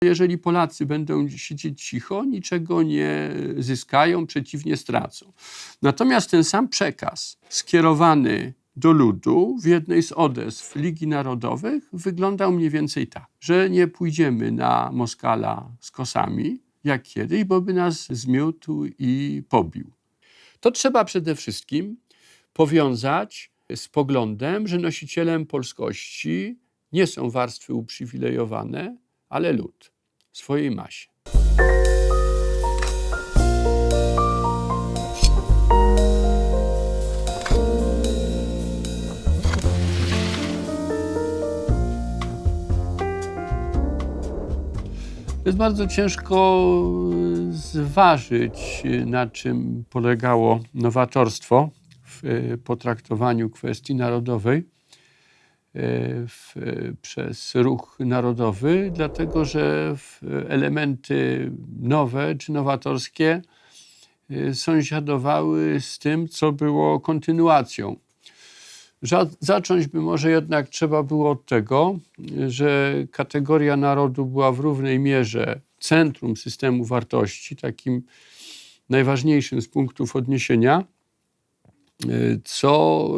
Jeżeli Polacy będą siedzieć cicho, niczego nie zyskają, przeciwnie stracą. Natomiast ten sam przekaz skierowany do ludu w jednej z odezw Ligi Narodowych wyglądał mniej więcej tak, że nie pójdziemy na Moskala z kosami, jak kiedyś, bo by nas zmiótł i pobił. To trzeba przede wszystkim powiązać z poglądem, że nosicielem polskości nie są warstwy uprzywilejowane, ale lud w swojej masie. Jest bardzo ciężko zważyć, na czym polegało nowatorstwo w potraktowaniu kwestii narodowej przez ruch narodowy, dlatego że elementy nowe czy nowatorskie sąsiadowały z tym, co było kontynuacją. Zacząć by może jednak trzeba było od tego, że kategoria narodu była w równej mierze centrum systemu wartości, takim najważniejszym z punktów odniesienia, co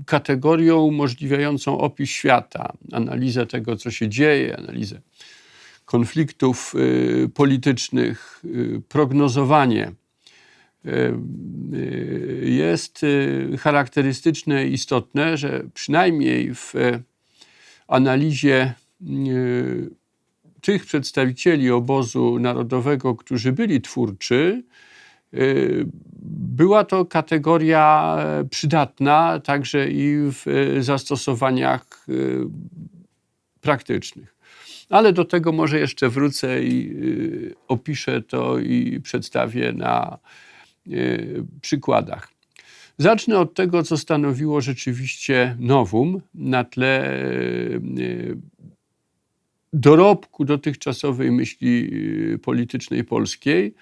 kategorią umożliwiającą opis świata, analizę tego, co się dzieje, analizę konfliktów politycznych, prognozowanie. Jest charakterystyczne i istotne, że przynajmniej w analizie tych przedstawicieli obozu narodowego, którzy byli twórczy, była to kategoria przydatna także i w zastosowaniach praktycznych. Ale do tego może jeszcze wrócę i opiszę to i przedstawię na przykładach. Zacznę od tego, co stanowiło rzeczywiście novum na tle dorobku dotychczasowej myśli politycznej polskiej,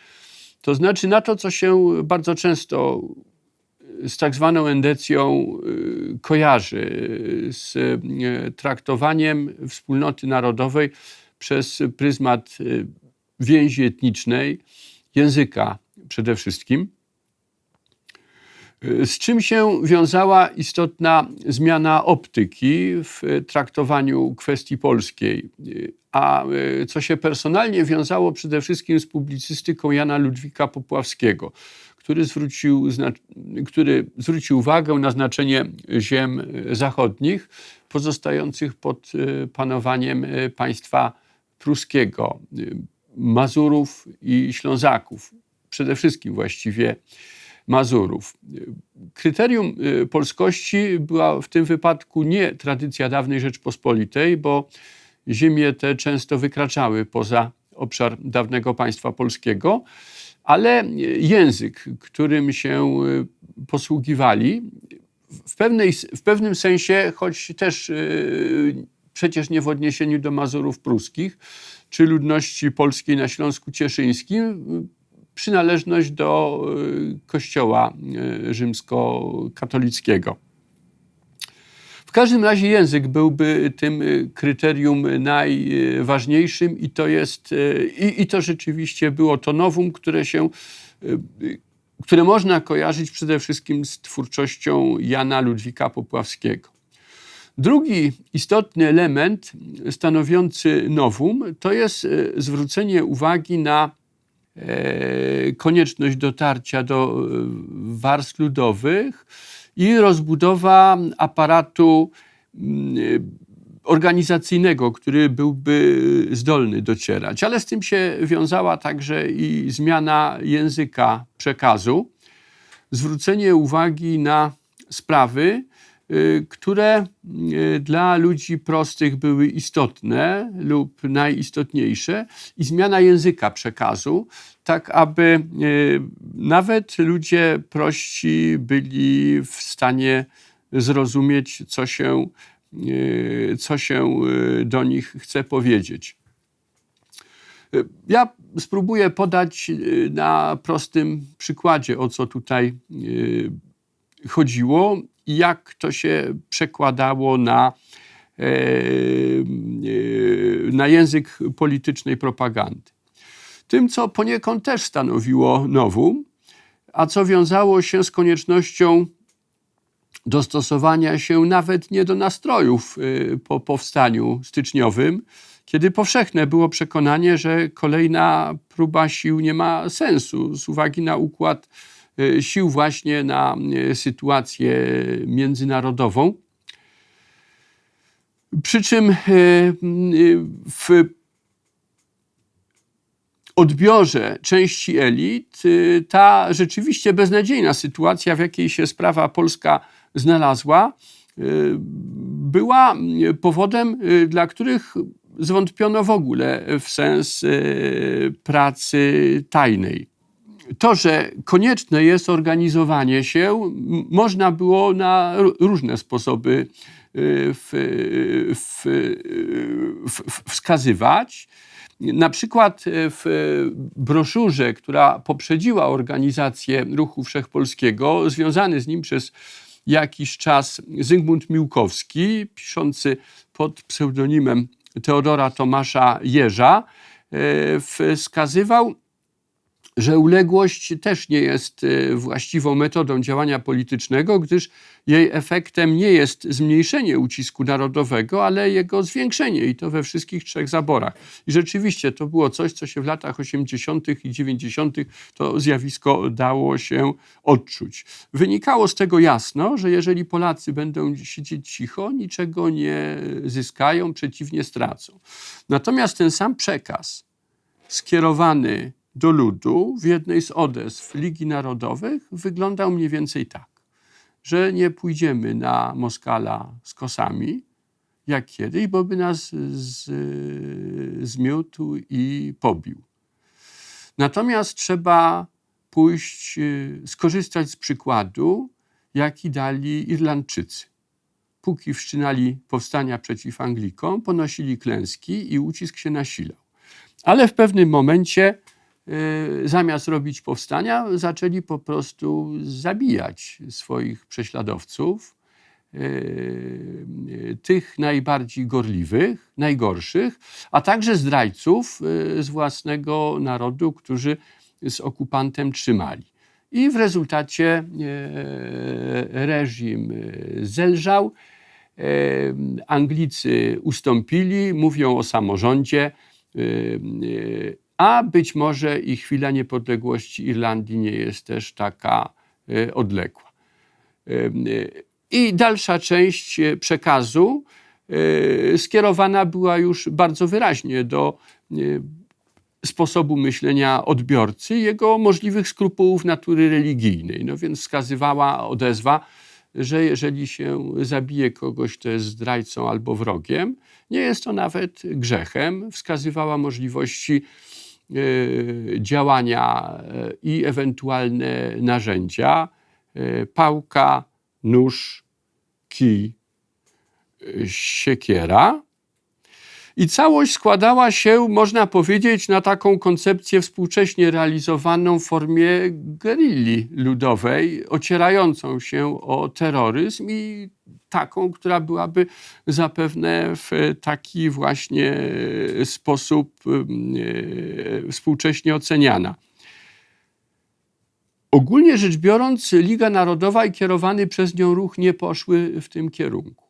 to znaczy na to, co się bardzo często z tak zwaną endecją kojarzy, z traktowaniem wspólnoty narodowej przez pryzmat więzi etnicznej, języka przede wszystkim, z czym się wiązała istotna zmiana optyki w traktowaniu kwestii polskiej, a co się personalnie wiązało przede wszystkim z publicystyką Jana Ludwika Popławskiego, który zwrócił uwagę na znaczenie ziem zachodnich pozostających pod panowaniem państwa pruskiego, Mazurów i Ślązaków, przede wszystkim właściwie Mazurów. Kryterium polskości była w tym wypadku nie tradycja dawnej Rzeczpospolitej, bo ziemie te często wykraczały poza obszar dawnego państwa polskiego, ale język, którym się posługiwali, w pewnym sensie, choć też przecież nie w odniesieniu do Mazurów pruskich czy ludności polskiej na Śląsku Cieszyńskim, przynależność do Kościoła rzymskokatolickiego. W każdym razie język byłby tym kryterium najważniejszym i to rzeczywiście było to novum, które można kojarzyć przede wszystkim z twórczością Jana Ludwika Popławskiego. Drugi istotny element stanowiący novum to jest zwrócenie uwagi na konieczność dotarcia do warstw ludowych i rozbudowa aparatu organizacyjnego, który byłby zdolny docierać. Ale z tym się wiązała także i zmiana języka przekazu, zwrócenie uwagi na sprawy, które dla ludzi prostych były istotne lub najistotniejsze, i zmiana języka przekazu, tak aby nawet ludzie prości byli w stanie zrozumieć, co się do nich chce powiedzieć. Ja spróbuję podać na prostym przykładzie, o co tutaj chodziło i jak to się przekładało na na język politycznej propagandy. Tym, co poniekąd też stanowiło novum, a co wiązało się z koniecznością dostosowania się nawet nie do nastrojów po powstaniu styczniowym, kiedy powszechne było przekonanie, że kolejna próba sił nie ma sensu z uwagi na układ sił właśnie na sytuację międzynarodową. Przy czym w odbiorze części elit ta rzeczywiście beznadziejna sytuacja, w jakiej się sprawa polska znalazła, była powodem, dla których zwątpiono w ogóle w sens pracy tajnej. To, że konieczne jest organizowanie się, można było na różne sposoby wskazywać. Na przykład w broszurze, która poprzedziła organizację Ruchu Wszechpolskiego, związany z nim przez jakiś czas Zygmunt Miłkowski, piszący pod pseudonimem Teodora Tomasza Jerza, wskazywał, że uległość też nie jest właściwą metodą działania politycznego, gdyż jej efektem nie jest zmniejszenie ucisku narodowego, ale jego zwiększenie i to we wszystkich trzech zaborach. I rzeczywiście to było coś, co się w latach 80. i 90. to zjawisko dało się odczuć. Wynikało z tego jasno, że jeżeli Polacy będą siedzieć cicho, niczego nie zyskają, przeciwnie stracą. Natomiast ten sam przekaz skierowany do ludu w jednej z odezw Ligi Narodowych wyglądał mniej więcej tak, że nie pójdziemy na Moskala z kosami, jak kiedyś, bo by nas zmiótł i pobił. Natomiast trzeba pójść, skorzystać z przykładu, jaki dali Irlandczycy. Póki wszczynali powstania przeciw Anglikom, ponosili klęski i ucisk się nasilał. Ale w pewnym momencie zamiast robić powstania, zaczęli po prostu zabijać swoich prześladowców, tych najbardziej gorliwych, najgorszych, a także zdrajców z własnego narodu, którzy z okupantem trzymali. I w rezultacie reżim zelżał, Anglicy ustąpili, mówią o samorządzie, a być może i chwila niepodległości Irlandii nie jest też taka odległa. I dalsza część przekazu skierowana była już bardzo wyraźnie do sposobu myślenia odbiorcy i jego możliwych skrupułów natury religijnej. No więc wskazywała odezwa, że jeżeli się zabije kogoś, kto jest zdrajcą albo wrogiem, nie jest to nawet grzechem. Wskazywała możliwości działania i ewentualne narzędzia, pałka, nóż, kij, siekiera. I całość składała się, można powiedzieć, na taką koncepcję współcześnie realizowaną w formie gerilli ludowej, ocierającą się o terroryzm i taką, która byłaby zapewne w taki właśnie sposób współcześnie oceniana. Ogólnie rzecz biorąc, Liga Narodowa i kierowany przez nią ruch nie poszły w tym kierunku.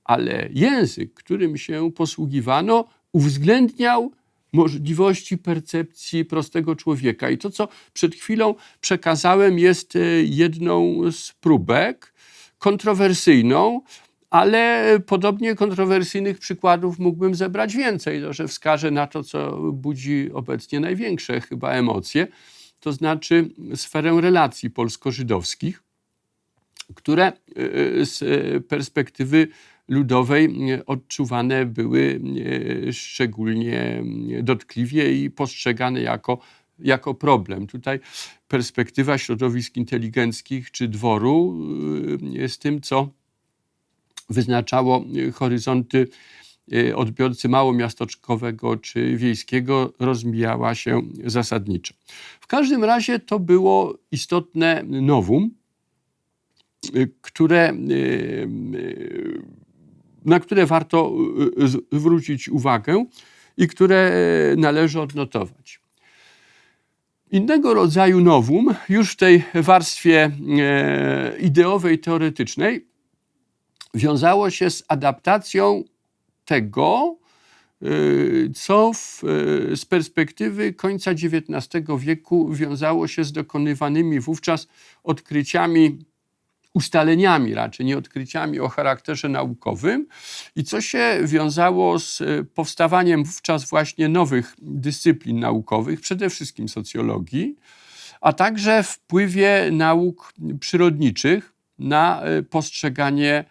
Ale język, którym się posługiwano, uwzględniał możliwości percepcji prostego człowieka. I to, co przed chwilą przekazałem, jest jedną z próbek, kontrowersyjną, ale podobnie kontrowersyjnych przykładów mógłbym zebrać więcej. To, że wskażę na to, co budzi obecnie największe chyba emocje, to znaczy sferę relacji polsko-żydowskich, które z perspektywy ludowej odczuwane były szczególnie dotkliwie i postrzegane jako problem. Tutaj perspektywa środowisk inteligenckich czy dworu z tym, co wyznaczało horyzonty odbiorcy małomiasteczkowego czy wiejskiego, rozmijała się zasadniczo. W każdym razie to było istotne novum, które na które warto zwrócić uwagę i które należy odnotować. Innego rodzaju nowum już w tej warstwie ideowej, teoretycznej wiązało się z adaptacją tego, co z perspektywy końca XIX wieku wiązało się z dokonywanymi wówczas odkryciami, ustaleniami raczej, nie odkryciami o charakterze naukowym i co się wiązało z powstawaniem wówczas właśnie nowych dyscyplin naukowych, przede wszystkim socjologii, a także wpływie nauk przyrodniczych na postrzeganie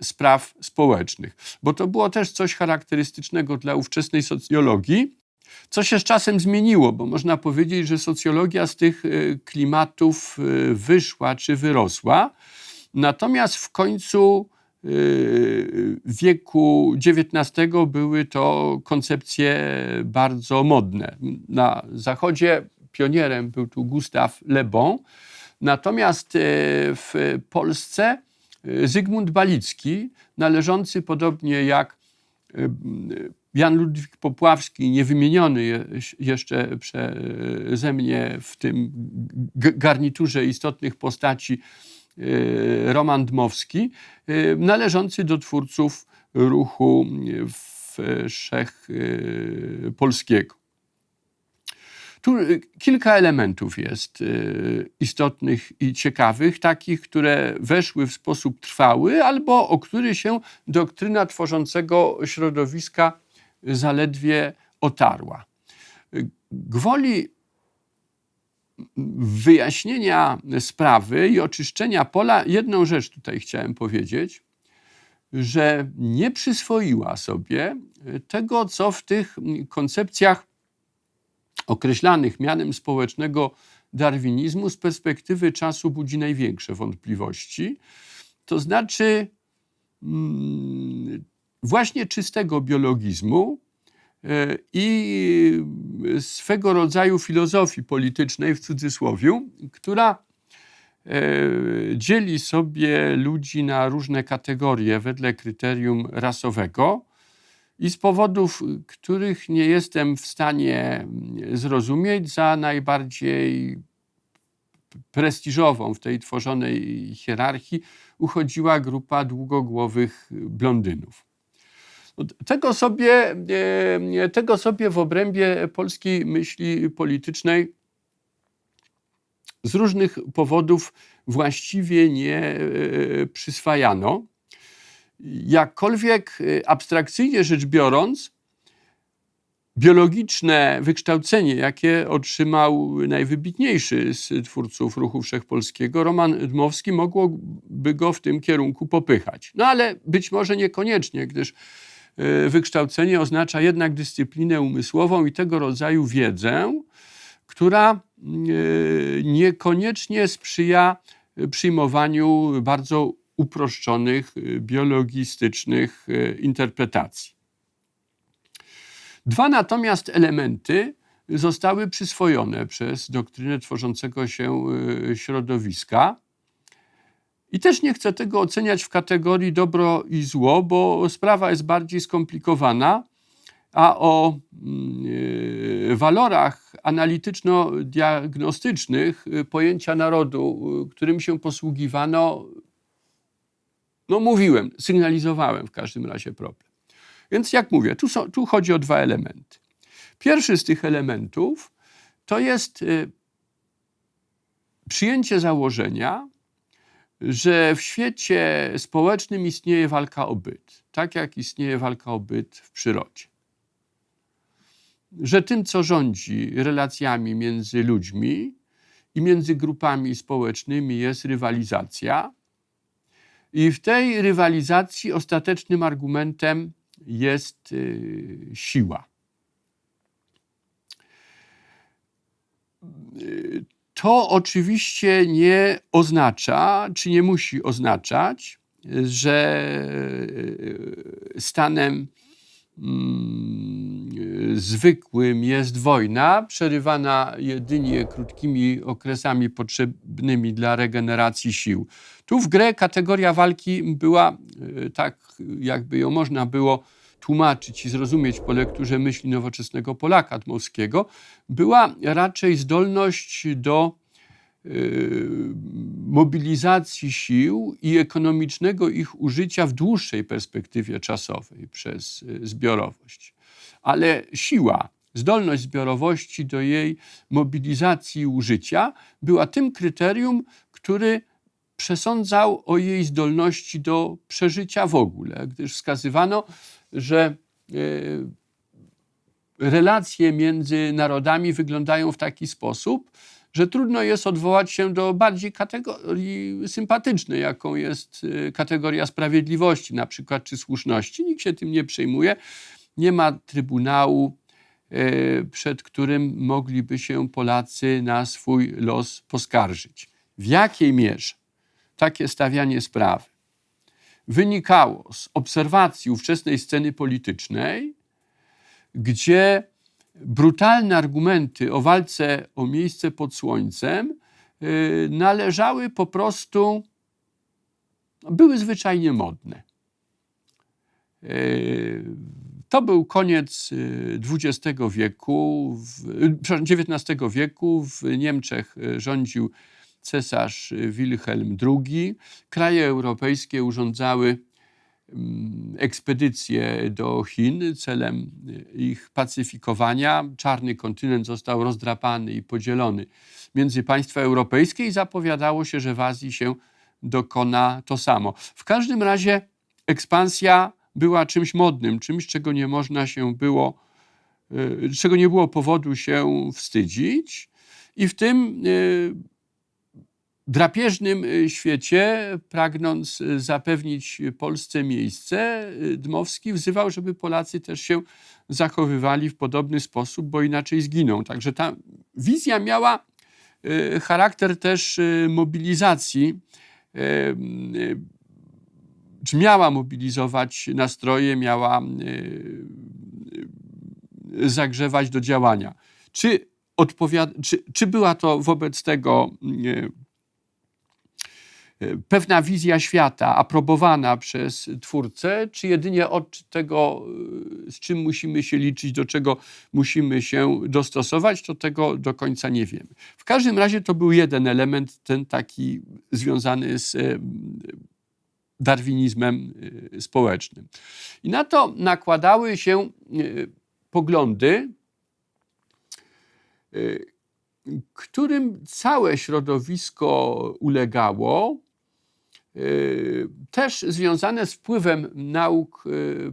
spraw społecznych. Bo to było też coś charakterystycznego dla ówczesnej socjologii, co się z czasem zmieniło, bo można powiedzieć, że socjologia z tych klimatów wyszła czy wyrosła. Natomiast w końcu wieku XIX były to koncepcje bardzo modne. Na Zachodzie pionierem był tu Gustave Le Bon, natomiast w Polsce Zygmunt Balicki, należący podobnie jak Jan Ludwik Popławski, niewymieniony jeszcze przeze mnie w tym garniturze istotnych postaci, Roman Dmowski, należący do twórców ruchu wszechpolskiego. Tu kilka elementów jest istotnych i ciekawych, takich, które weszły w sposób trwały albo o których się doktryna tworzącego środowiska zaledwie otarła. Gwoli wyjaśnienia sprawy i oczyszczenia pola, jedną rzecz tutaj chciałem powiedzieć, że nie przyswoiła sobie tego, co w tych koncepcjach określanych mianem społecznego darwinizmu z perspektywy czasu budzi największe wątpliwości, to znaczy właśnie czystego biologizmu i swego rodzaju filozofii politycznej, w cudzysłowie, która dzieli sobie ludzi na różne kategorie wedle kryterium rasowego i z powodów, których nie jestem w stanie zrozumieć, za najbardziej prestiżową w tej tworzonej hierarchii uchodziła grupa długogłowych blondynów. Tego sobie w obrębie polskiej myśli politycznej z różnych powodów właściwie nie przyswajano. Jakkolwiek abstrakcyjnie rzecz biorąc, biologiczne wykształcenie, jakie otrzymał najwybitniejszy z twórców ruchu wszechpolskiego, Roman Dmowski, mogłoby go w tym kierunku popychać. No ale być może niekoniecznie, gdyż wykształcenie oznacza jednak dyscyplinę umysłową i tego rodzaju wiedzę, która niekoniecznie sprzyja przyjmowaniu bardzo uproszczonych, biologistycznych interpretacji. Dwa natomiast elementy zostały przyswojone przez doktrynę tworzącego się środowiska. I też nie chcę tego oceniać w kategorii dobro i zło, bo sprawa jest bardziej skomplikowana, a o walorach analityczno-diagnostycznych pojęcia narodu, którym się posługiwano, no mówiłem, sygnalizowałem w każdym razie problem. Więc jak mówię, tu chodzi o dwa elementy. Pierwszy z tych elementów to jest przyjęcie założenia, że w świecie społecznym istnieje walka o byt, tak jak istnieje walka o byt w przyrodzie. Że tym, co rządzi relacjami między ludźmi i między grupami społecznymi, jest rywalizacja. I w tej rywalizacji ostatecznym argumentem jest siła. To oczywiście nie oznacza, czy nie musi oznaczać, że stanem zwykłym jest wojna, przerywana jedynie krótkimi okresami potrzebnymi dla regeneracji sił. Tu w grę kategoria walki była, tak jakby ją można było tłumaczyć i zrozumieć po lekturze myśli nowoczesnego Polaka Dmowskiego, była raczej zdolność do mobilizacji sił i ekonomicznego ich użycia w dłuższej perspektywie czasowej przez zbiorowość. Ale siła, zdolność zbiorowości do jej mobilizacji i użycia była tym kryterium, który przesądzał o jej zdolności do przeżycia w ogóle, gdyż wskazywano, że relacje między narodami wyglądają w taki sposób, że trudno jest odwołać się do bardziej kategorii sympatycznej, jaką jest kategoria sprawiedliwości, na przykład, czy słuszności. Nikt się tym nie przejmuje. Nie ma trybunału, przed którym mogliby się Polacy na swój los poskarżyć. W jakiej mierze takie stawianie sprawy wynikało z obserwacji ówczesnej sceny politycznej, gdzie brutalne argumenty o walce o miejsce pod słońcem należały po prostu, były zwyczajnie modne. To był koniec XX wieku, XIX wieku. W Niemczech rządził cesarz Wilhelm II. Kraje europejskie urządzały ekspedycje do Chin celem ich pacyfikowania. Czarny kontynent został rozdrapany i podzielony między państwa europejskie i zapowiadało się, że w Azji się dokona to samo. W każdym razie ekspansja była czymś modnym, czymś, czego nie można się było, czego nie było powodu się wstydzić. I w tym drapieżnym świecie, pragnąc zapewnić Polsce miejsce, Dmowski wzywał, żeby Polacy też się zachowywali w podobny sposób, bo inaczej zginą. Także ta wizja miała charakter też mobilizacji, czy miała mobilizować nastroje, miała zagrzewać do działania. Czy była to wobec tego pewna wizja świata aprobowana przez twórcę, czy jedynie od tego, z czym musimy się liczyć, do czego musimy się dostosować, to tego do końca nie wiemy. W każdym razie to był jeden element, ten taki związany z darwinizmem społecznym. I na to nakładały się poglądy, którym całe środowisko ulegało, też związane z wpływem nauk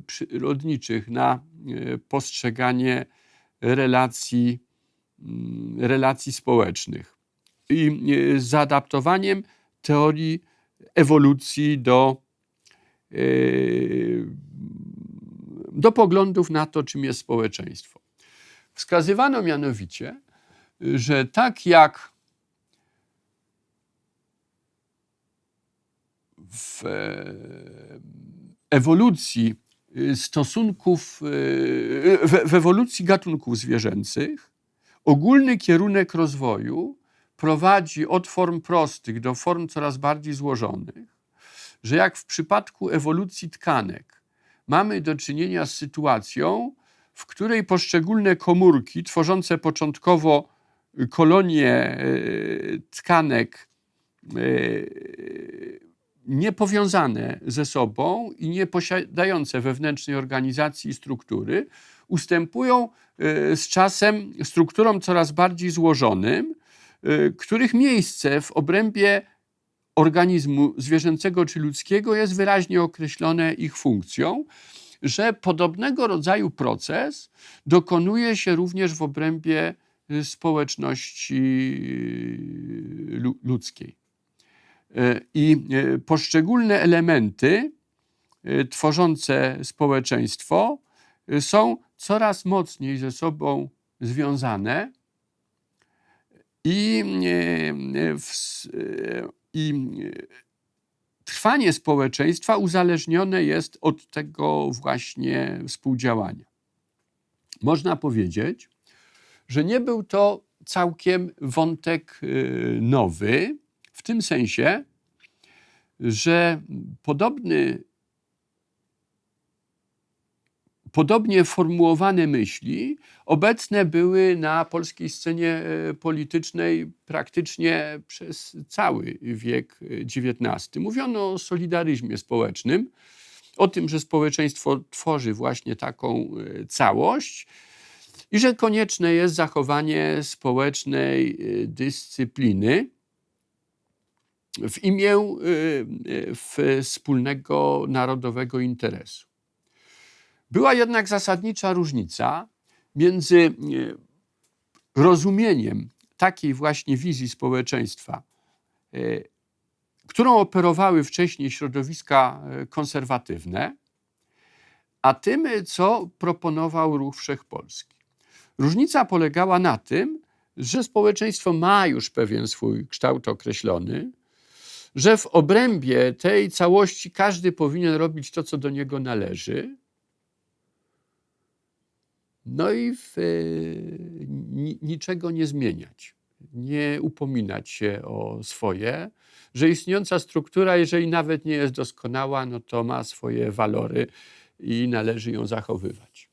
przyrodniczych na postrzeganie relacji społecznych i zaadaptowaniem teorii ewolucji do poglądów na to, czym jest społeczeństwo. Wskazywano mianowicie, że tak jak w ewolucji stosunków, w ewolucji gatunków zwierzęcych ogólny kierunek rozwoju prowadzi od form prostych do form coraz bardziej złożonych, że jak w przypadku ewolucji tkanek mamy do czynienia z sytuacją, w której poszczególne komórki tworzące początkowo kolonie tkanek niepowiązane ze sobą i nie posiadające wewnętrznej organizacji i struktury, ustępują z czasem strukturom coraz bardziej złożonym, których miejsce w obrębie organizmu zwierzęcego czy ludzkiego jest wyraźnie określone ich funkcją, że podobnego rodzaju proces dokonuje się również w obrębie społeczności ludzkiej. I poszczególne elementy tworzące społeczeństwo są coraz mocniej ze sobą związane i trwanie społeczeństwa uzależnione jest od tego właśnie współdziałania. można powiedzieć, że nie był to całkiem wątek nowy, w tym sensie, że podobnie formułowane myśli obecne były na polskiej scenie politycznej praktycznie przez cały wiek XIX. Mówiono o solidaryzmie społecznym, o tym, że społeczeństwo tworzy właśnie taką całość i że konieczne jest zachowanie społecznej dyscypliny w imię wspólnego narodowego interesu. Była jednak zasadnicza różnica między rozumieniem takiej właśnie wizji społeczeństwa, którą operowały wcześniej środowiska konserwatywne, a tym, co proponował Ruch Wszechpolski. Różnica polegała na tym, że społeczeństwo ma już pewien swój kształt określony, że w obrębie tej całości każdy powinien robić to, co do niego należy, no i niczego nie zmieniać, nie upominać się o swoje, że istniejąca struktura, jeżeli nawet nie jest doskonała, no to ma swoje walory i należy ją zachowywać.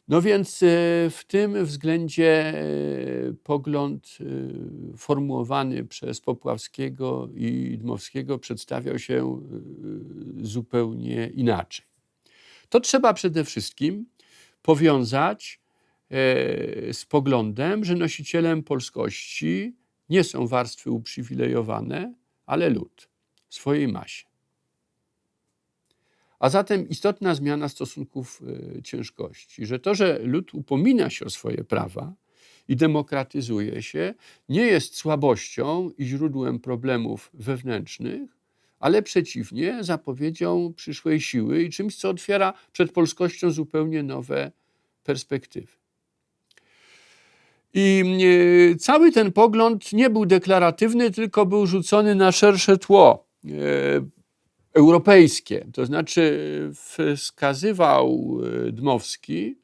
No więc w tym względzie pogląd formułowany przez Popławskiego i Dmowskiego przedstawiał się zupełnie inaczej. To trzeba przede wszystkim powiązać z poglądem, że nosicielem polskości nie są warstwy uprzywilejowane, ale lud w swojej masie. A zatem istotna zmiana stosunków ciężkości, że to, że lud upomina się o swoje prawa i demokratyzuje się, nie jest słabością i źródłem problemów wewnętrznych, ale przeciwnie, zapowiedzią przyszłej siły i czymś, co otwiera przed polskością zupełnie nowe perspektywy. I cały ten pogląd nie był deklaratywny, tylko był rzucony na szersze tło europejskie. To znaczy wskazywał Dmowski,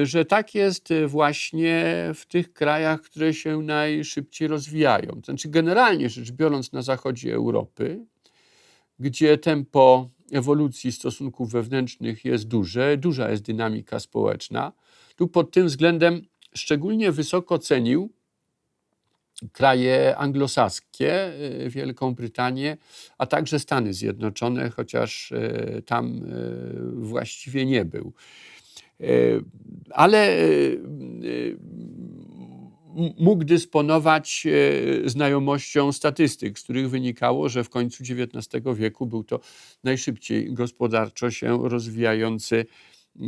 że tak jest właśnie w tych krajach, które się najszybciej rozwijają. To znaczy generalnie rzecz biorąc na zachodzie Europy, gdzie tempo ewolucji stosunków wewnętrznych jest duże, duża jest dynamika społeczna. Tu pod tym względem szczególnie wysoko cenił kraje anglosaskie, Wielką Brytanię, a także Stany Zjednoczone, chociaż tam właściwie nie był. Ale mógł dysponować znajomością statystyk, z których wynikało, że w końcu XIX wieku był to najszybciej gospodarczo się rozwijający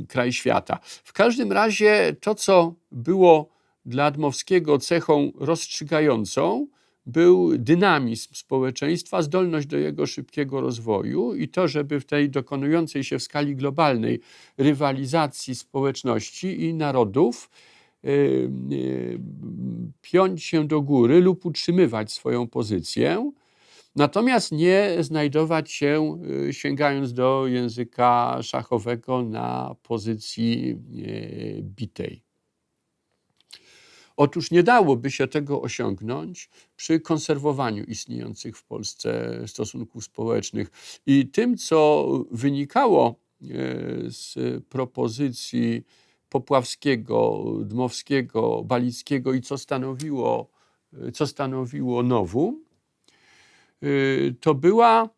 kraj świata. W każdym razie to, co było dla Dmowskiego cechą rozstrzygającą, był dynamizm społeczeństwa, zdolność do jego szybkiego rozwoju i to, żeby w tej dokonującej się w skali globalnej rywalizacji społeczności i narodów piąć się do góry lub utrzymywać swoją pozycję, natomiast nie znajdować się, sięgając do języka szachowego, na pozycji bitej. Otóż nie dałoby się tego osiągnąć przy konserwowaniu istniejących w Polsce stosunków społecznych. I tym, co wynikało z propozycji Popławskiego, Dmowskiego, Balickiego i co stanowiło novum, to była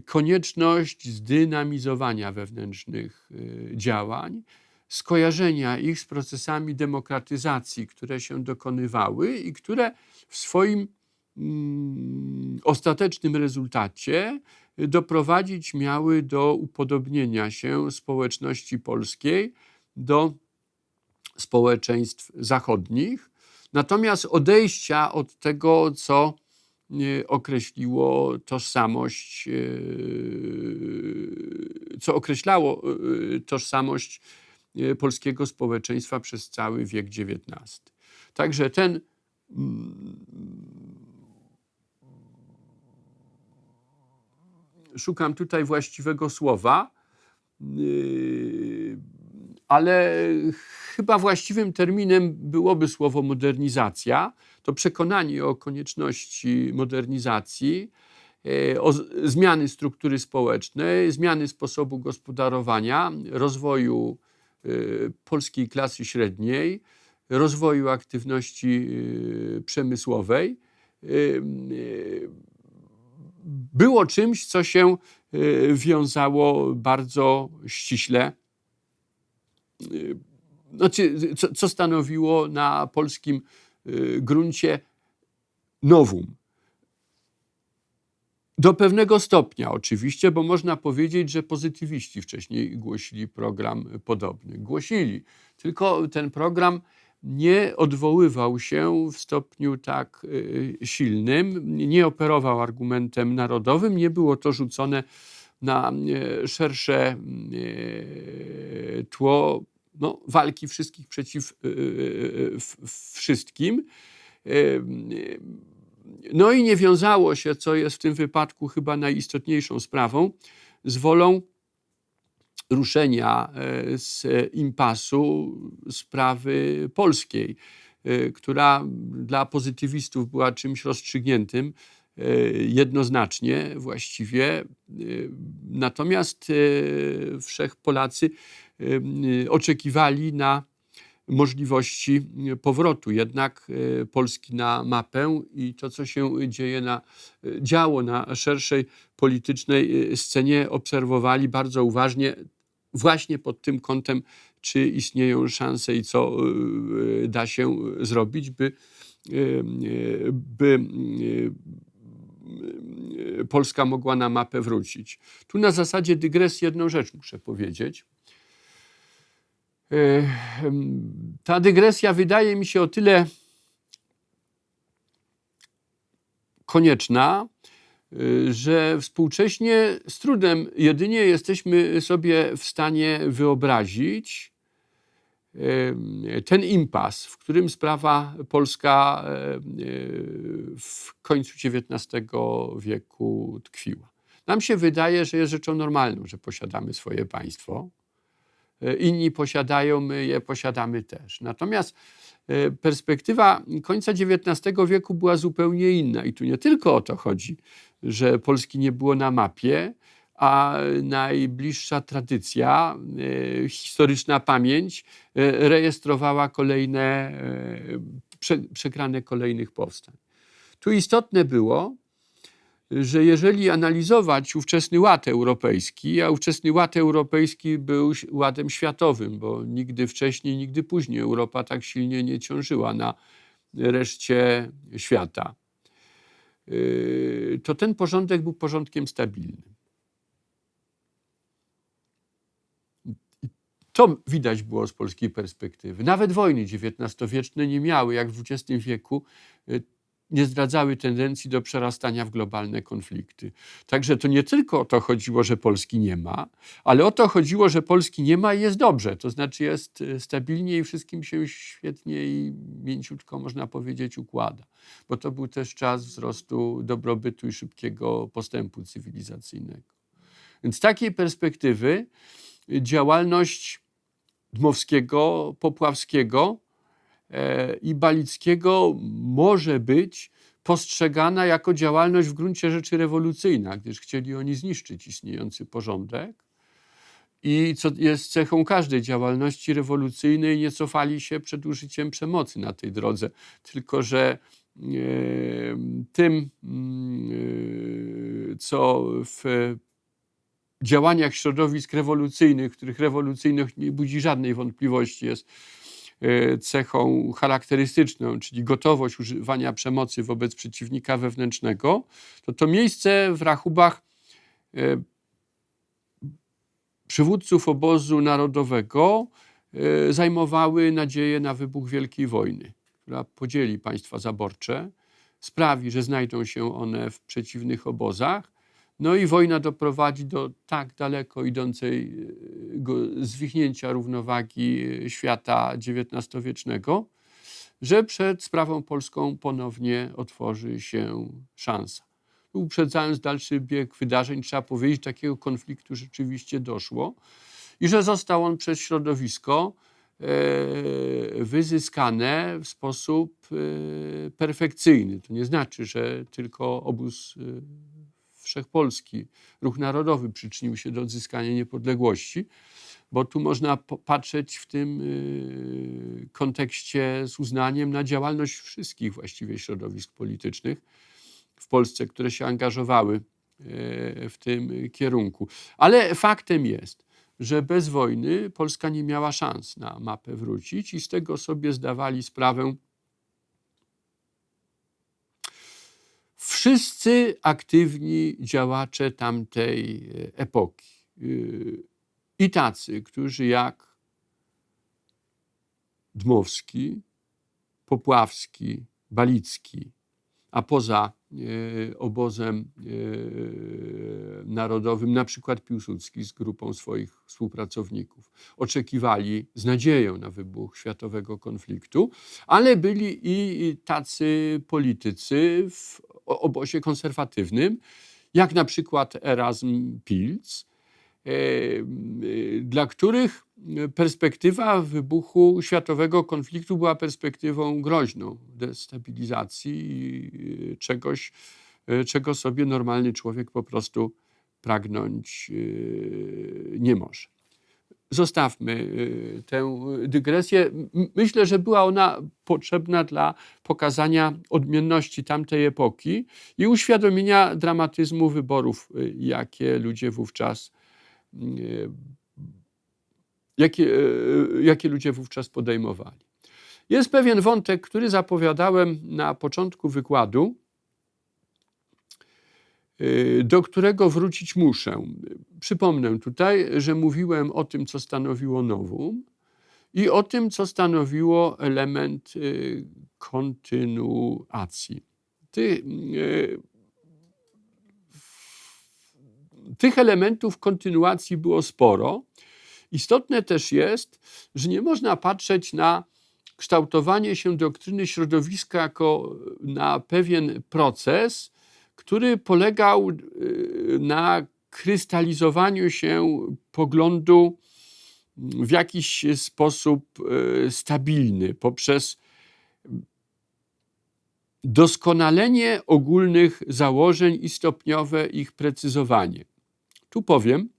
konieczność zdynamizowania wewnętrznych działań, skojarzenia ich z procesami demokratyzacji, które się dokonywały i które w swoim ostatecznym rezultacie doprowadzić miały do upodobnienia się społeczności polskiej do społeczeństw zachodnich, natomiast odejścia od tego, co określiło tożsamość, co określało tożsamość polskiego społeczeństwa przez cały wiek XIX. Także szukam tutaj właściwego słowa, Ale chyba właściwym terminem byłoby słowo modernizacja. To przekonanie o konieczności modernizacji, o zmiany struktury społecznej, zmiany sposobu gospodarowania, rozwoju polskiej klasy średniej, rozwoju aktywności przemysłowej było czymś, co się wiązało bardzo ściśle, co stanowiło na polskim gruncie novum. Do pewnego stopnia oczywiście, bo można powiedzieć, że pozytywiści wcześniej głosili program podobny. Głosili, tylko ten program nie odwoływał się w stopniu tak silnym, nie operował argumentem narodowym, nie było to rzucone na szersze tło walki wszystkich przeciw wszystkim. No i nie wiązało się, co jest w tym wypadku chyba najistotniejszą sprawą, z wolą ruszenia z impasu sprawy polskiej, która dla pozytywistów była czymś rozstrzygniętym jednoznacznie właściwie. Natomiast Polacy oczekiwali na możliwości powrotu jednak Polski na mapę i to, co się działo na szerszej politycznej scenie, obserwowali bardzo uważnie właśnie pod tym kątem, czy istnieją szanse i co da się zrobić, by Polska mogła na mapę wrócić. Tu na zasadzie dygresji jedną rzecz muszę powiedzieć. Ta dygresja wydaje mi się o tyle konieczna, że współcześnie z trudem jedynie jesteśmy sobie w stanie wyobrazić ten impas, w którym sprawa polska w końcu XIX wieku tkwiła. Nam się wydaje, że jest rzeczą normalną, że posiadamy swoje państwo. Inni posiadają, my je posiadamy też. Natomiast perspektywa końca XIX wieku była zupełnie inna. I tu nie tylko o to chodzi, że Polski nie było na mapie, a najbliższa tradycja, historyczna pamięć rejestrowała kolejne, przegrane kolejnych powstań. Tu istotne było, że jeżeli analizować ówczesny ład europejski, a ówczesny ład europejski był ładem światowym, bo nigdy wcześniej, nigdy później Europa tak silnie nie ciążyła na reszcie świata, to ten porządek był porządkiem stabilnym. To widać było z polskiej perspektywy. Nawet wojny XIX-wieczne nie miały, jak w XX wieku, nie zdradzały tendencji do przerastania w globalne konflikty. Także to nie tylko o to chodziło, że Polski nie ma, ale o to chodziło, że Polski nie ma i jest dobrze. To znaczy jest stabilnie i wszystkim się świetnie i mięciutko, można powiedzieć, układa. Bo to był też czas wzrostu dobrobytu i szybkiego postępu cywilizacyjnego. Więc z takiej perspektywy działalność Dmowskiego, Popławskiego i Balickiego może być postrzegana jako działalność w gruncie rzeczy rewolucyjna, gdyż chcieli oni zniszczyć istniejący porządek i co jest cechą każdej działalności rewolucyjnej, nie cofali się przed użyciem przemocy na tej drodze, tylko że tym, co w działaniach środowisk rewolucyjnych, których rewolucyjność nie budzi żadnej wątpliwości, jest cechą charakterystyczną, czyli gotowość używania przemocy wobec przeciwnika wewnętrznego, to miejsce w rachubach przywódców obozu narodowego zajmowały nadzieje na wybuch Wielkiej Wojny, która podzieli państwa zaborcze, sprawi, że znajdą się one w przeciwnych obozach, no i wojna doprowadzi do tak daleko idącego zwichnięcia równowagi świata XIX-wiecznego, że przed sprawą polską ponownie otworzy się szansa. Uprzedzając dalszy bieg wydarzeń, trzeba powiedzieć, że takiego konfliktu rzeczywiście doszło. i że został on przez środowisko wyzyskane w sposób perfekcyjny. To nie znaczy, że tylko obóz wszechpolski, Ruch Narodowy przyczynił się do odzyskania niepodległości, bo tu można patrzeć w tym kontekście z uznaniem na działalność wszystkich właściwie środowisk politycznych w Polsce, które się angażowały w tym kierunku. Ale faktem jest, że bez wojny Polska nie miała szans na mapę wrócić i z tego sobie zdawali sprawę wszyscy aktywni działacze tamtej epoki. I tacy, którzy jak Dmowski, Popławski, Balicki, a poza obozem narodowym na przykład Piłsudski z grupą swoich współpracowników oczekiwali z nadzieją na wybuch światowego konfliktu, ale byli i tacy politycy w obozie konserwatywnym, jak na przykład Erasm Pilz, dla których perspektywa wybuchu światowego konfliktu była perspektywą groźną, destabilizacji i czegoś, czego sobie normalny człowiek po prostu pragnąć nie może. Zostawmy tę dygresję. Myślę, że była ona potrzebna dla pokazania odmienności tamtej epoki i uświadomienia dramatyzmu wyborów, jakie ludzie wówczas podejmowali. Jest pewien wątek, który zapowiadałem na początku wykładu, do którego wrócić muszę. Przypomnę tutaj, że mówiłem o tym, co stanowiło novum i o tym, co stanowiło element kontynuacji. Tych elementów kontynuacji było sporo. Istotne też jest, że nie można patrzeć na kształtowanie się doktryny środowiska jako na pewien proces, który polegał na krystalizowaniu się poglądu w jakiś sposób stabilny poprzez doskonalenie ogólnych założeń i stopniowe ich precyzowanie. Tu powiem,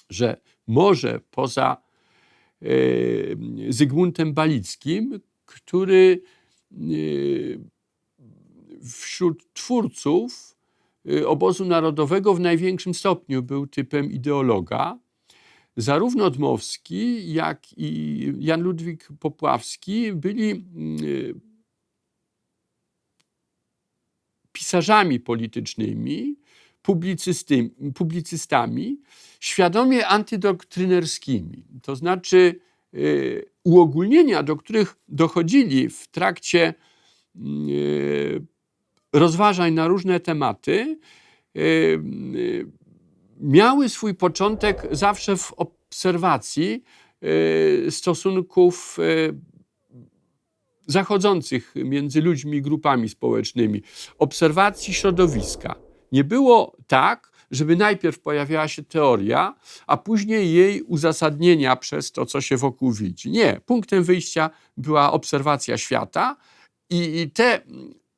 że może poza Zygmuntem Balickim, który wśród twórców obozu narodowego w największym stopniu był typem ideologa, zarówno Dmowski, jak i Jan Ludwik Popławski byli pisarzami politycznymi, publicystami, świadomie antydoktrynerskimi. To znaczy uogólnienia, do których dochodzili w trakcie rozważań na różne tematy, miały swój początek zawsze w obserwacji stosunków zachodzących między ludźmi i grupami społecznymi, obserwacji środowiska. Nie było tak, żeby najpierw pojawiała się teoria, a później jej uzasadnienia przez to, co się wokół widzi. Nie, punktem wyjścia była obserwacja świata i te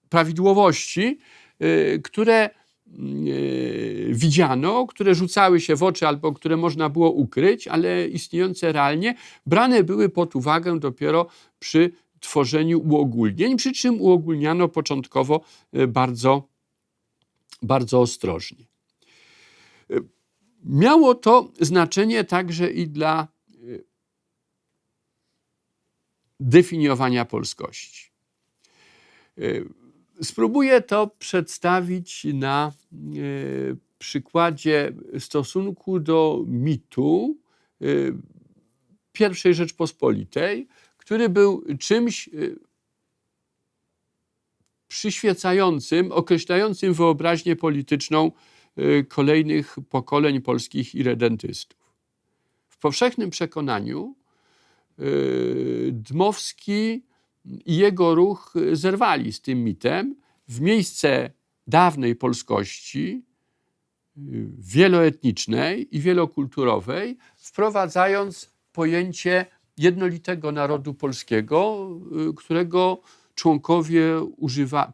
prawidłowości, które widziano, które rzucały się w oczy albo które można było ukryć, ale istniejące realnie, brane były pod uwagę dopiero przy tworzeniu uogólnień, przy czym uogólniano początkowo bardzo, bardzo ostrożnie. Miało to znaczenie także i dla definiowania polskości. Spróbuję to przedstawić na przykładzie stosunku do mitu I Rzeczpospolitej, który był czymś przyświecającym, określającym wyobraźnię polityczną kolejnych pokoleń polskich irredentystów. W powszechnym przekonaniu Dmowski i jego ruch zerwali z tym mitem. W miejsce dawnej polskości wieloetnicznej i wielokulturowej, wprowadzając pojęcie jednolitego narodu polskiego, którego członkowie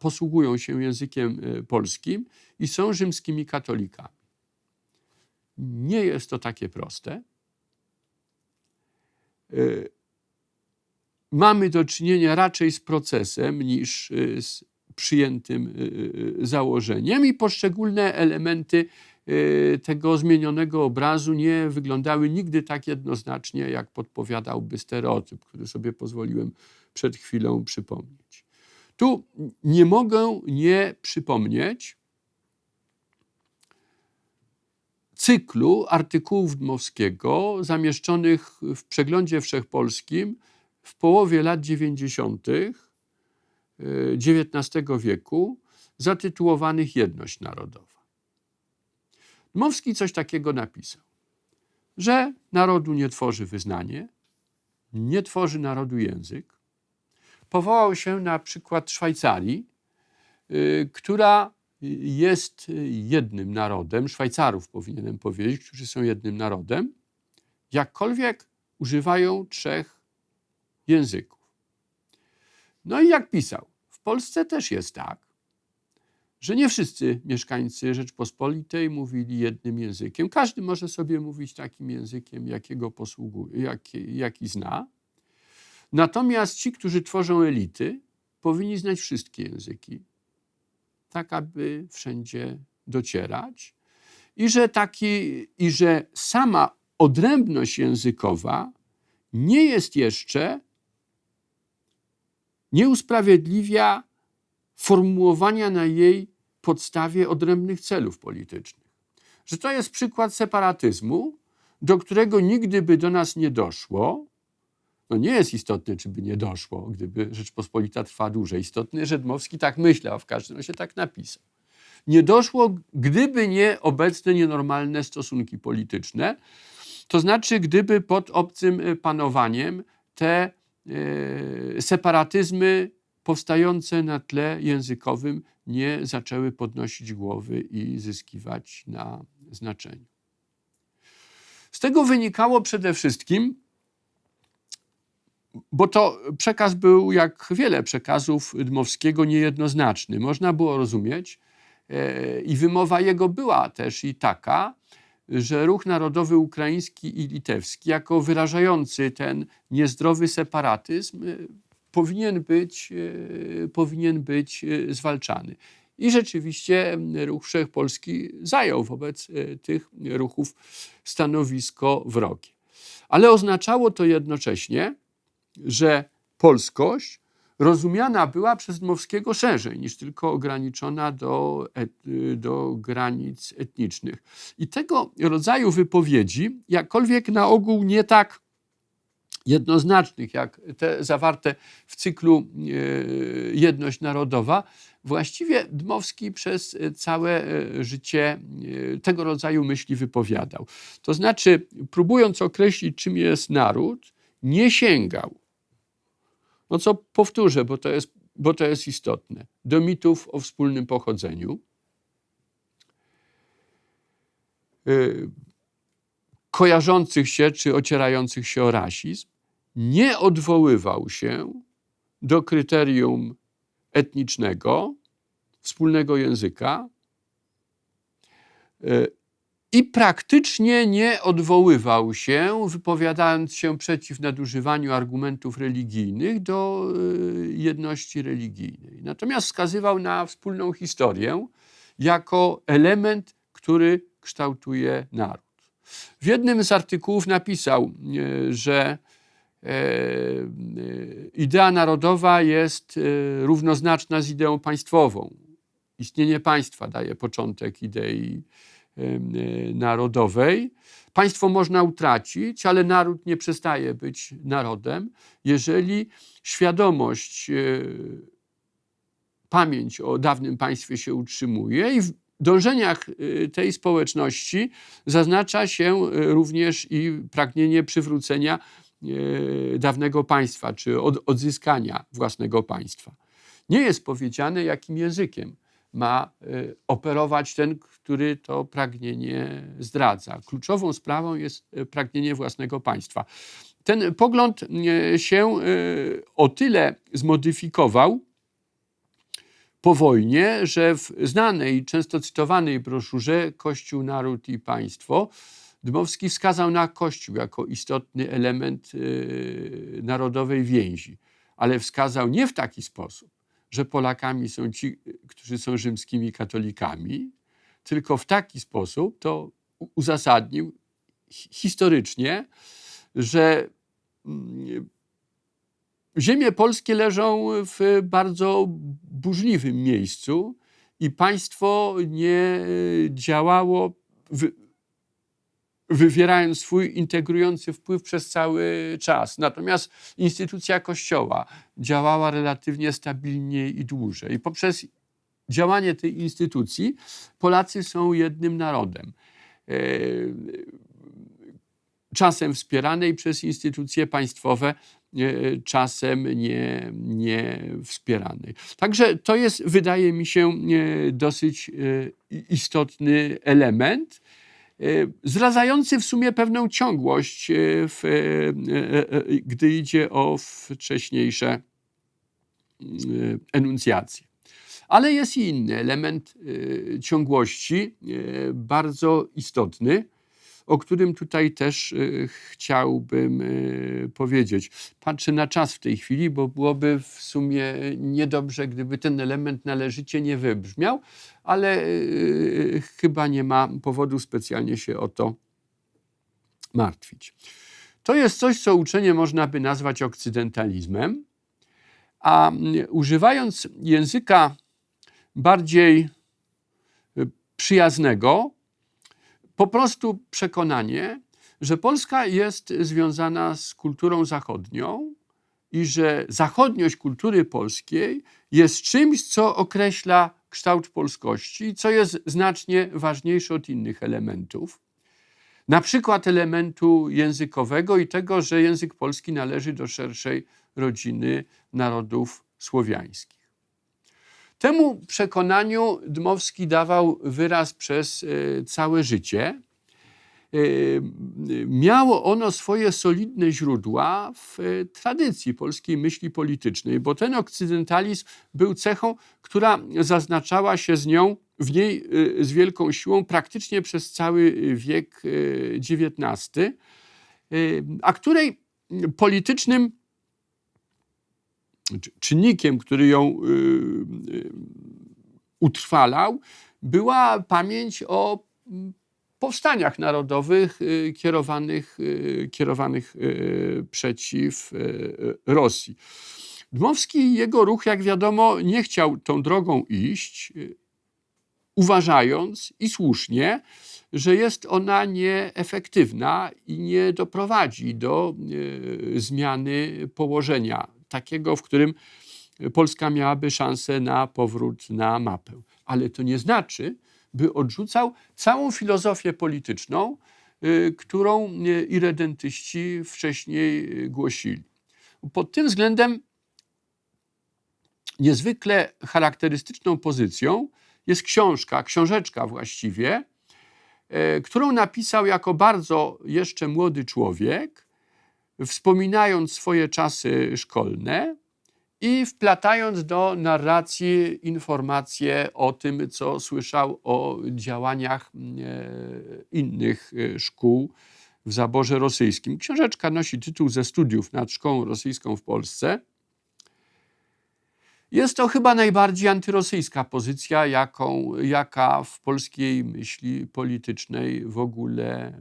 posługują się językiem polskim i są rzymskimi katolikami. Nie jest to takie proste. Mamy do czynienia raczej z procesem niż z przyjętym założeniem i poszczególne elementy tego zmienionego obrazu nie wyglądały nigdy tak jednoznacznie, jak podpowiadałby stereotyp, który sobie pozwoliłem przed chwilą przypomnieć. Tu nie mogę nie przypomnieć cyklu artykułów Dmowskiego zamieszczonych w Przeglądzie Wszechpolskim w połowie lat 90. XIX wieku, zatytułowanych Jedność Narodowa. Dmowski coś takiego napisał, że narodu nie tworzy wyznanie, nie tworzy narodu język. Powołał się na przykład Szwajcarii, która jest jednym narodem, Szwajcarów powinienem powiedzieć, którzy są jednym narodem, jakkolwiek używają 3 języków. No i jak pisał, w Polsce też jest tak, że nie wszyscy mieszkańcy Rzeczpospolitej mówili jednym językiem. Każdy może sobie mówić takim językiem, jakiego posługuje, jaki zna. Natomiast ci, którzy tworzą elity, powinni znać wszystkie języki, tak aby wszędzie docierać. I że sama odrębność językowa nie usprawiedliwia formułowania na jej podstawie odrębnych celów politycznych. Że to jest przykład separatyzmu, do którego nigdy by do nas nie doszło. No nie jest istotne, czy by nie doszło, gdyby Rzeczpospolita trwała dłużej. Istotne, że Dmowski tak myślał, a w każdym razie tak napisał. Nie doszło, gdyby nie obecne nienormalne stosunki polityczne, to znaczy gdyby pod obcym panowaniem te separatyzmy powstające na tle językowym nie zaczęły podnosić głowy i zyskiwać na znaczeniu. Z tego wynikało przede wszystkim, bo to przekaz był, jak wiele przekazów Dmowskiego, niejednoznaczny. Można było rozumieć i wymowa jego była też i taka, że ruch narodowy ukraiński i litewski, jako wyrażający ten niezdrowy separatyzm, powinien być zwalczany. I rzeczywiście ruch wszechpolski zajął wobec tych ruchów stanowisko wrogie. Ale oznaczało to jednocześnie, że polskość rozumiana była przez Dmowskiego szerzej niż tylko ograniczona do granic etnicznych. I tego rodzaju wypowiedzi, jakkolwiek na ogół nie tak jednoznacznych, jak te zawarte w cyklu Jedność Narodowa, właściwie Dmowski przez całe życie tego rodzaju myśli wypowiadał. To znaczy, próbując określić, czym jest naród, nie sięgał, no co powtórzę, bo to jest istotne, do mitów o wspólnym pochodzeniu, kojarzących się czy ocierających się o rasizm, nie odwoływał się do kryterium etnicznego, wspólnego języka i praktycznie nie odwoływał się, wypowiadając się przeciw nadużywaniu argumentów religijnych, do jedności religijnej. Natomiast wskazywał na wspólną historię jako element, który kształtuje naród. W jednym z artykułów napisał, że idea narodowa jest równoznaczna z ideą państwową. Istnienie państwa daje początek idei narodowej. Państwo można utracić, ale naród nie przestaje być narodem, jeżeli świadomość, pamięć o dawnym państwie się utrzymuje i w dążeniach tej społeczności zaznacza się również i pragnienie przywrócenia dawnego państwa, czy odzyskania własnego państwa. Nie jest powiedziane, jakim językiem ma operować ten, który to pragnienie zdradza. Kluczową sprawą jest pragnienie własnego państwa. Ten pogląd się o tyle zmodyfikował po wojnie, że w znanej, często cytowanej broszurze Kościół, Naród i Państwo Dmowski wskazał na Kościół jako istotny element narodowej więzi, ale wskazał nie w taki sposób, że Polakami są ci, którzy są rzymskimi katolikami, tylko w taki sposób to uzasadnił historycznie, że ziemie polskie leżą w bardzo burzliwym miejscu i państwo nie działało, wywierając swój integrujący wpływ przez cały czas. Natomiast instytucja Kościoła działała relatywnie stabilniej i dłużej. I poprzez działanie tej instytucji Polacy są jednym narodem. Czasem wspieranej przez instytucje państwowe, czasem nie wspieranej. Także to jest, wydaje mi się, dosyć istotny element, zdradzający w sumie pewną ciągłość, gdy idzie o wcześniejsze enuncjacje. Ale jest i inny element ciągłości, bardzo istotny, o którym tutaj też chciałbym powiedzieć. Patrzę na czas w tej chwili, bo byłoby w sumie niedobrze, gdyby ten element należycie nie wybrzmiał, ale chyba nie ma powodu specjalnie się o to martwić. To jest coś, co uczenie można by nazwać okcydentalizmem, a używając języka bardziej przyjaznego, po prostu przekonanie, że Polska jest związana z kulturą zachodnią i że zachodniość kultury polskiej jest czymś, co określa kształt polskości, co jest znacznie ważniejsze od innych elementów. Na przykład elementu językowego i tego, że język polski należy do szerszej rodziny narodów słowiańskich. Temu przekonaniu Dmowski dawał wyraz przez całe życie. Miało ono swoje solidne źródła w tradycji polskiej myśli politycznej, bo ten okcydentalizm był cechą, która zaznaczała się w niej z wielką siłą praktycznie przez cały wiek XIX, a której politycznym czynnikiem, który ją utrwalał, była pamięć o powstaniach narodowych kierowanych przeciw Rosji. Dmowski i jego ruch, jak wiadomo, nie chciał tą drogą iść, uważając i słusznie, że jest ona nieefektywna i nie doprowadzi do zmiany położenia takiego, w którym Polska miałaby szansę na powrót na mapę. Ale to nie znaczy, by odrzucał całą filozofię polityczną, którą iredentyści wcześniej głosili. Pod tym względem niezwykle charakterystyczną pozycją jest książeczka właściwie, którą napisał jako bardzo jeszcze młody człowiek, wspominając swoje czasy szkolne i wplatając do narracji informacje o tym, co słyszał o działaniach innych szkół w zaborze rosyjskim. Książeczka nosi tytuł Ze studiów nad szkołą rosyjską w Polsce. Jest to chyba najbardziej antyrosyjska pozycja, jaka w polskiej myśli politycznej w ogóle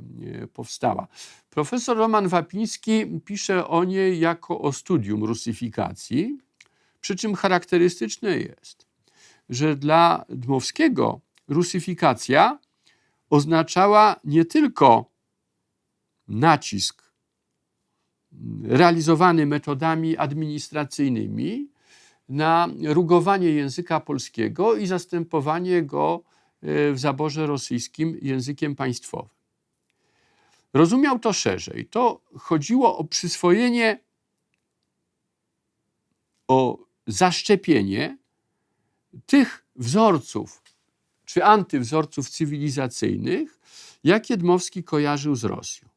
powstała. Profesor Roman Wapiński pisze o niej jako o studium rusyfikacji, przy czym charakterystyczne jest, że dla Dmowskiego rusyfikacja oznaczała nie tylko nacisk realizowany metodami administracyjnymi na rugowanie języka polskiego i zastępowanie go w zaborze rosyjskim językiem państwowym. Rozumiał to szerzej. To chodziło o przyswojenie, o zaszczepienie tych wzorców czy antywzorców cywilizacyjnych, jakie Dmowski kojarzył z Rosją.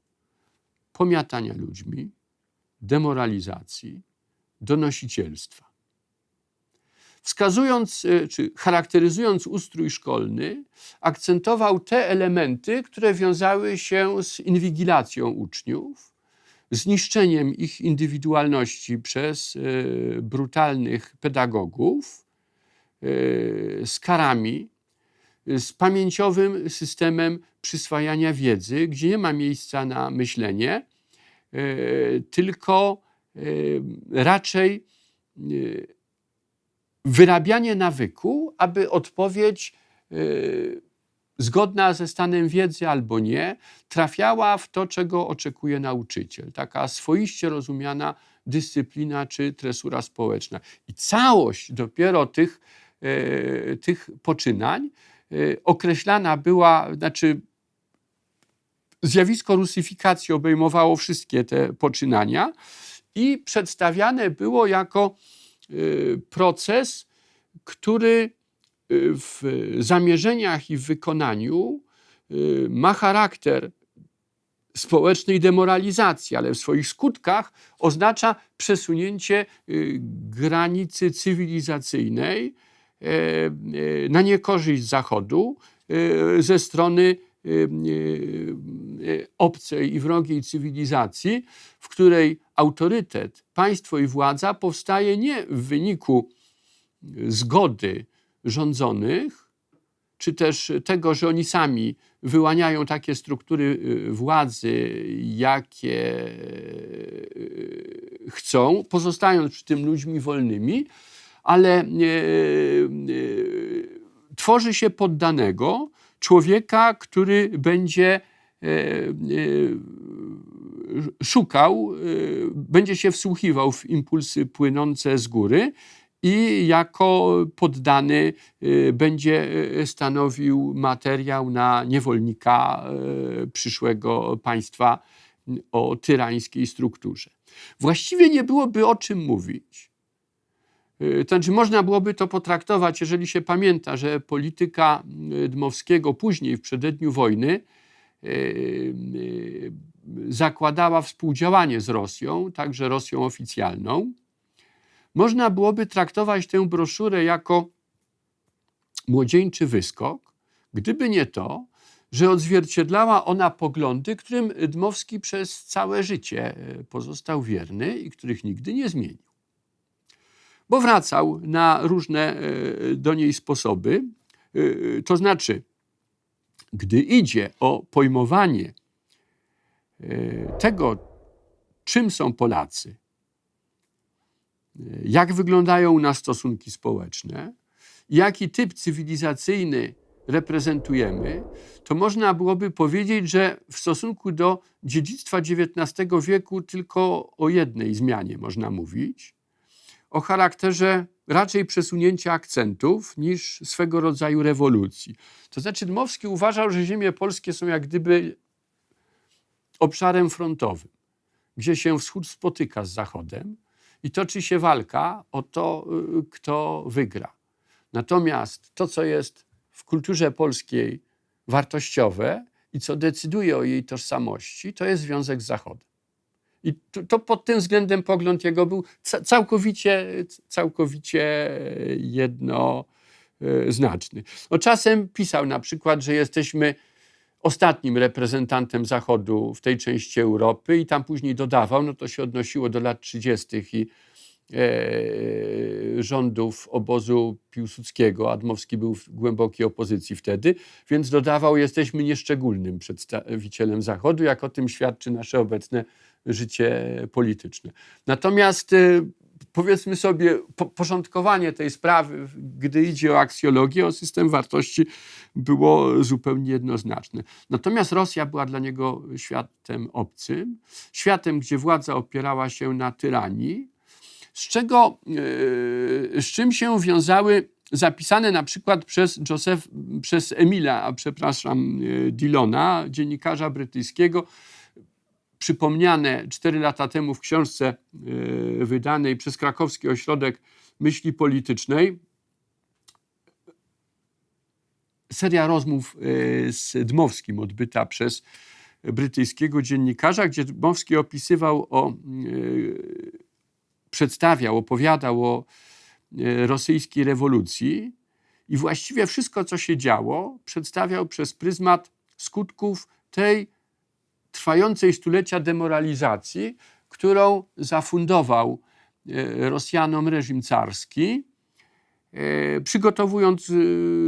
Pomiatania ludźmi, demoralizacji, donosicielstwa. Wskazując czy charakteryzując ustrój szkolny, akcentował te elementy, które wiązały się z inwigilacją uczniów, zniszczeniem ich indywidualności przez brutalnych pedagogów, z karami, z pamięciowym systemem przyswajania wiedzy, gdzie nie ma miejsca na myślenie, tylko raczej wyrabianie nawyku, aby odpowiedź zgodna ze stanem wiedzy albo nie, trafiała w to, czego oczekuje nauczyciel. Taka swoiście rozumiana dyscyplina czy tresura społeczna. I całość dopiero tych poczynań określana była, znaczy zjawisko rusyfikacji obejmowało wszystkie te poczynania i przedstawiane było jako proces, który w zamierzeniach i w wykonaniu ma charakter społecznej demoralizacji, ale w swoich skutkach oznacza przesunięcie granicy cywilizacyjnej na niekorzyść Zachodu ze strony obcej i wrogiej cywilizacji, w której autorytet, państwo i władza powstaje nie w wyniku zgody rządzonych, czy też tego, że oni sami wyłaniają takie struktury władzy, jakie chcą, pozostając przy tym ludźmi wolnymi, ale tworzy się poddanego, człowieka, który będzie szukał, będzie się wsłuchiwał w impulsy płynące z góry i jako poddany będzie stanowił materiał na niewolnika przyszłego państwa o tyrańskiej strukturze. Właściwie nie byłoby o czym mówić. To znaczy można byłoby to potraktować, jeżeli się pamięta, że polityka Dmowskiego później w przededniu wojny zakładała współdziałanie z Rosją, także Rosją oficjalną. Można byłoby traktować tę broszurę jako młodzieńczy wyskok, gdyby nie to, że odzwierciedlała ona poglądy, którym Dmowski przez całe życie pozostał wierny i których nigdy nie zmienił. Bo wracał na różne do niej sposoby, to znaczy, gdy idzie o pojmowanie tego, czym są Polacy, jak wyglądają u nas stosunki społeczne, jaki typ cywilizacyjny reprezentujemy, to można byłoby powiedzieć, że w stosunku do dziedzictwa XIX wieku tylko o jednej zmianie można mówić, o charakterze raczej przesunięcia akcentów niż swego rodzaju rewolucji. To znaczy Dmowski uważał, że ziemie polskie są jak gdyby obszarem frontowym, gdzie się wschód spotyka z zachodem i toczy się walka o to, kto wygra. Natomiast to, co jest w kulturze polskiej wartościowe i co decyduje o jej tożsamości, to jest związek z Zachodem. I to pod tym względem pogląd jego był całkowicie jednoznaczny. No, czasem pisał na przykład, że jesteśmy ostatnim reprezentantem Zachodu w tej części Europy i tam później dodawał, no to się odnosiło do lat 30. i rządów obozu Piłsudskiego, a Dmowski był w głębokiej opozycji wtedy, więc dodawał, jesteśmy nieszczególnym przedstawicielem Zachodu, jak o tym świadczy nasze obecne życie polityczne. Natomiast powiedzmy sobie, porządkowanie tej sprawy, gdy idzie o aksjologię, o system wartości, było zupełnie jednoznaczne. Natomiast Rosja była dla niego światem obcym, światem, gdzie władza opierała się na tyranii, z czym się wiązały zapisane na przykład przez Emila Dillona, dziennikarza brytyjskiego, przypomniane 4 lata temu w książce wydanej przez Krakowski Ośrodek Myśli Politycznej, seria rozmów z Dmowskim odbyta przez brytyjskiego dziennikarza, gdzie Dmowski opowiadał o rosyjskiej rewolucji i właściwie wszystko, co się działo, przedstawiał przez pryzmat skutków tej trwającej stulecia demoralizacji, którą zafundował Rosjanom reżim carski, przygotowując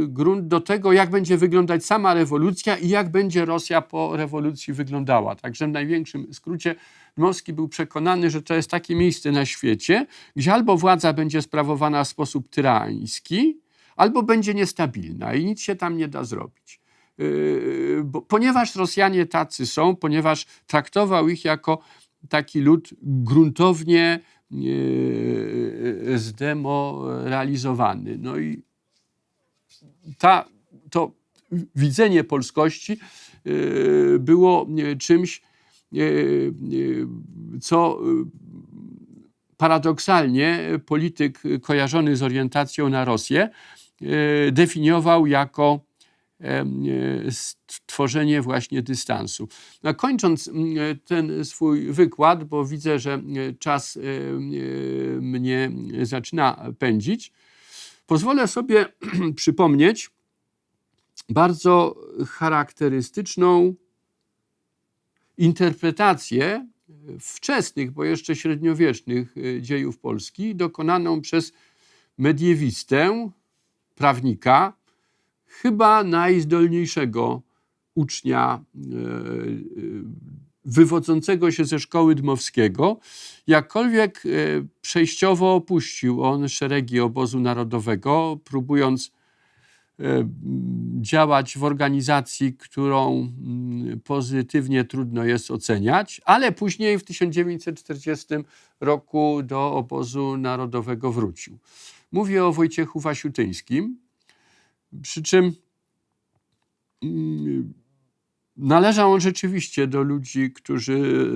grunt do tego, jak będzie wyglądać sama rewolucja i jak będzie Rosja po rewolucji wyglądała. Także w największym skrócie Dmowski był przekonany, że to jest takie miejsce na świecie, gdzie albo władza będzie sprawowana w sposób tyrański, albo będzie niestabilna i nic się tam nie da zrobić. Ponieważ Rosjanie tacy są, ponieważ traktował ich jako taki lud gruntownie zdemoralizowany. No i to widzenie polskości było czymś, co paradoksalnie polityk kojarzony z orientacją na Rosję definiował jako stworzenie właśnie dystansu. No, kończąc ten swój wykład, bo widzę, że czas mnie zaczyna pędzić, pozwolę sobie przypomnieć bardzo charakterystyczną interpretację wczesnych, bo jeszcze średniowiecznych dziejów Polski, dokonaną przez mediewistę, prawnika, chyba najzdolniejszego ucznia wywodzącego się ze szkoły Dmowskiego. Jakkolwiek przejściowo opuścił on szeregi obozu narodowego, próbując działać w organizacji, którą pozytywnie trudno jest oceniać, ale później w 1940 roku do obozu narodowego wrócił. Mówię o Wojciechu Wasiutyńskim, przy czym należał on rzeczywiście do ludzi, którzy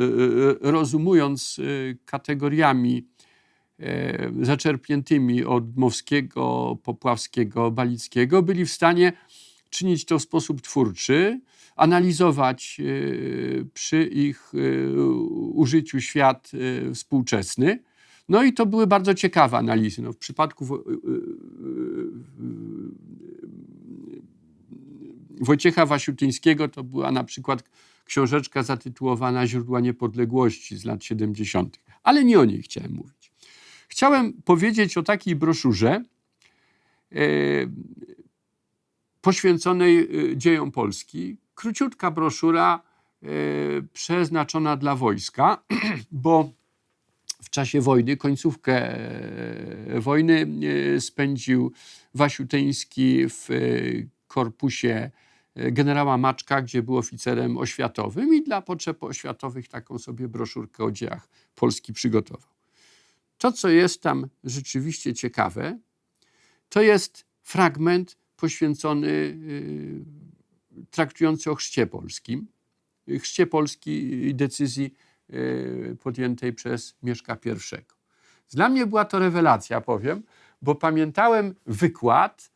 rozumując kategoriami zaczerpniętymi od Dmowskiego, Popławskiego, Balickiego, byli w stanie czynić to w sposób twórczy, analizować przy ich użyciu świat współczesny. No i to były bardzo ciekawe analizy. No, w przypadku Wojciecha Wasiutyńskiego to była na przykład książeczka zatytułowana Źródła Niepodległości z lat 70. Ale nie o niej chciałem mówić. Chciałem powiedzieć o takiej broszurze poświęconej dziejom Polski. Króciutka broszura przeznaczona dla wojska, bo w czasie wojny, końcówkę wojny spędził Wasiutyński w korpusie generała Maczka, gdzie był oficerem oświatowym i dla potrzeb oświatowych taką sobie broszurkę o dziejach Polski przygotował. To, co jest tam rzeczywiście ciekawe, to jest fragment poświęcony, traktujący o chrzcie polskim. Chrzcie Polski i decyzji podjętej przez Mieszka I. Dla mnie była to rewelacja, powiem, bo pamiętałem wykład,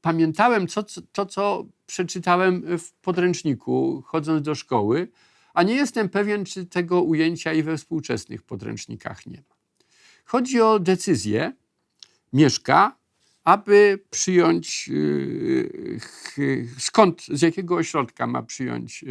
pamiętałem to, co przeczytałem w podręczniku, chodząc do szkoły, a nie jestem pewien, czy tego ujęcia i we współczesnych podręcznikach nie ma. Chodzi o decyzję Mieszka, aby przyjąć, z jakiego ośrodka ma przyjąć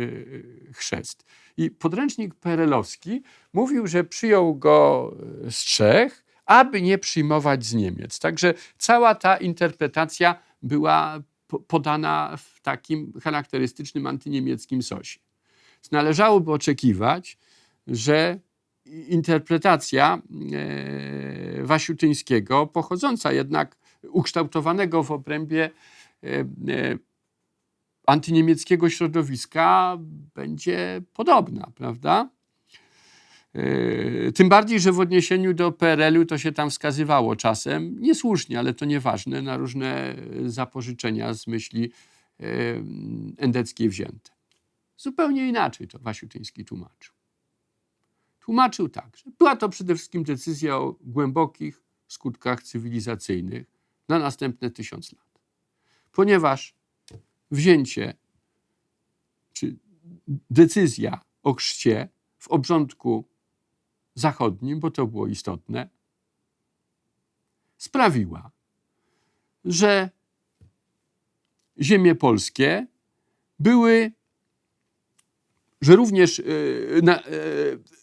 chrzest. I podręcznik PRL-owski mówił, że przyjął go z Czech, aby nie przyjmować z Niemiec. Także cała ta interpretacja była podana w takim charakterystycznym antyniemieckim sosie. Należałoby oczekiwać, że interpretacja Wasiutyńskiego, pochodząca jednak, ukształtowanego w obrębie antyniemieckiego środowiska, będzie podobna, prawda? Tym bardziej, że w odniesieniu do PRL-u to się tam wskazywało czasem, niesłusznie, ale to nieważne, na różne zapożyczenia z myśli endeckiej wzięte. Zupełnie inaczej to Wasiutyński tłumaczył. Tłumaczył tak, że była to przede wszystkim decyzja o głębokich skutkach cywilizacyjnych na następne 1000 lat. Ponieważ wzięcie czy decyzja o chrzcie w obrządku zachodnim, bo to było istotne, sprawiła, że ziemie polskie były, że również,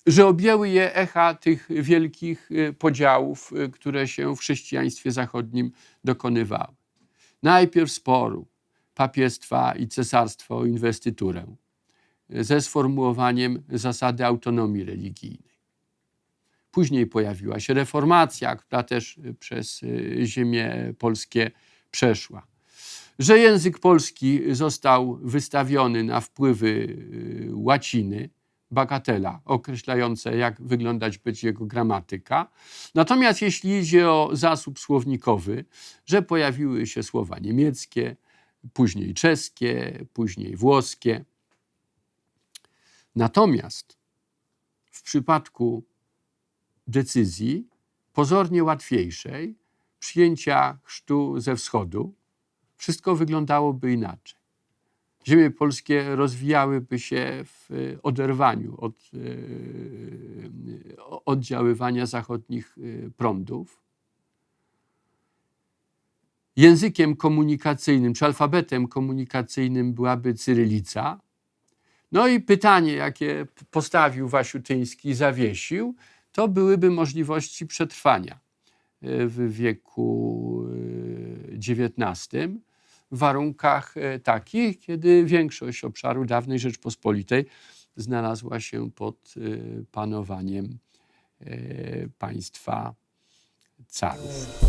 że objęły je echa tych wielkich podziałów, które się w chrześcijaństwie zachodnim dokonywały. Najpierw sporu papiestwa i cesarstwa o inwestyturę ze sformułowaniem zasady autonomii religijnej. Później pojawiła się reformacja, która też przez ziemie polskie przeszła. Że język polski został wystawiony na wpływy łaciny, bagatela określające, jak wyglądać będzie jego gramatyka. Natomiast jeśli idzie o zasób słownikowy, że pojawiły się słowa niemieckie, później czeskie, później włoskie. Natomiast w przypadku decyzji pozornie łatwiejszej, przyjęcia chrztu ze wschodu, wszystko wyglądałoby inaczej. Ziemie polskie rozwijałyby się w oderwaniu od oddziaływania zachodnich prądów. Językiem komunikacyjnym czy alfabetem komunikacyjnym byłaby cyrylica. No i pytanie, jakie postawił Wasiutyński, zawiesił, to byłyby możliwości przetrwania w wieku XIX w warunkach takich, kiedy większość obszaru dawnej Rzeczpospolitej znalazła się pod panowaniem państwa carów.